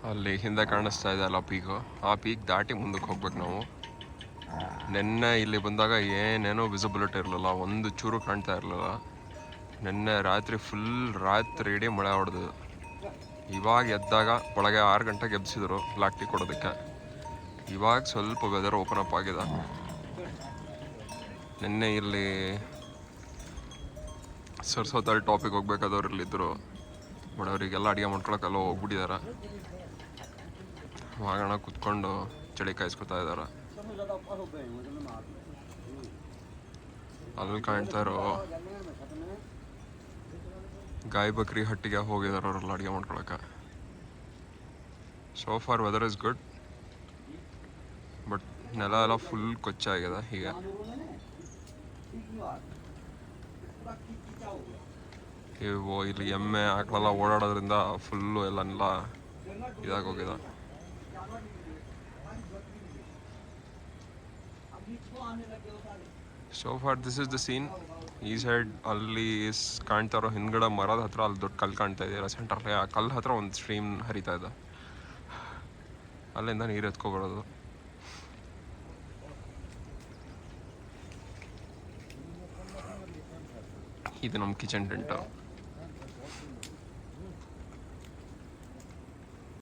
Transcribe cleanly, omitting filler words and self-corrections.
ಅಲ್ಲಿ ಹಿಂದೆ ಕಾಣಿಸ್ತಾ ಇದೆ ಅಲ್ಲ ಪೀಕು, ಆ ಪೀಕ್ ದಾಟಿ ಮುಂದಕ್ಕೆ ಹೋಗ್ಬೇಕು ನಾವು. ನಿನ್ನೆ ಇಲ್ಲಿ ಬಂದಾಗ ಏನೇನೋ ವಿಸಿಬಿಲಿಟಿ ಇರಲಿಲ್ಲ, ಒಂದು ಚೂರು ಕಾಣ್ತಾ ಇರಲಿಲ್ಲ. ನಿನ್ನೆ ರಾತ್ರಿ ರಾತ್ರಿ ಇಡೀ ಮಳೆ ಹೊಡೆದು, ಇವಾಗ ಎದ್ದಾಗ ಒಳಗೆ 6 ಗಂಟೆಗೆ ಎಬ್ಸಿದ್ರು ಬ್ಲ್ಯಾಕ್ ಟೀ ಕೊಡೋದಕ್ಕೆ. ಇವಾಗ ಸ್ವಲ್ಪ ವೆದರ್ ಓಪನ್ ಅಪ್ ಆಗಿದೆ. ನಿನ್ನೆ ಇಲ್ಲಿ ಸರ್ಸೋತಲ್ಲಿ ಟಾಪಿಗೆ ಹೋಗ್ಬೇಕಾದವ್ರು ಇಲ್ಲಿದ್ದರು, ಬಟ್ ಅವರಿಗೆಲ್ಲ ಅಡುಗೆ ಮಾಡ್ಕೊಳಕ್ಕೆಲ್ಲ ಹೋಗ್ಬಿಟ್ಟಿದ್ದಾರೆ. ವಾಗಣ ಕುತ್ಕೊಂಡು ಚಳಿ ಕಾಯಿಸ್ಕೊತಾ ಇದ್ದಾರೆ. ಅಲ್ಲಿ ಕಾಣ್ತಾ ಇರೋ ಗಾಯ ಬಕ್ರಿ ಹಟ್ಟಿಗೆ ಹೋಗಿದ್ದಾರೆ ಅವರೆಲ್ಲ ಅಡುಗೆ ಮಾಡ್ಕೊಳಕ್ಕೆ. So far weather is good, but ನೆಲ ಎಲ್ಲ ಫುಲ್ ಕೊಚ್ಚಾಗಿದೆ. ಹೀಗೆ ಇವು ಇಲ್ಲಿ ಎಮ್ಮೆ ಆಕಳೆಲ್ಲ ಓಡಾಡೋದ್ರಿಂದ ಫುಲ್ಲು ಎಲ್ಲ ಇದಾಗೋಗಿದೆ. So for this is the scene. ಈ ಸೈಡ್ ಅಲ್ಲಿ ಕಾಣ್ತಾ ಇರೋ ಹಿಂದ್ಗಡೆ ಮರದ ಹತ್ರ ಅಲ್ಲಿ ದೊಡ್ಡ ಕಲ್ಲು ಕಾಣ್ತಾ ಇದೆಯಲ್ಲ ಸೆಂಟ್ರಲ್ಲಿ, ಆ ಕಲ್ಲು ಹತ್ರ ಒಂದು ಸ್ಟ್ರೀಮ್ ಹರಿತಾ ಇದೆ. ಅಲ್ಲಿಂದ ನೀರು ಎತ್ಕೊಬರೋದು. ಇದು ನಮ್ಮ ಕಿಚನ್ ಟೆಂಟ್.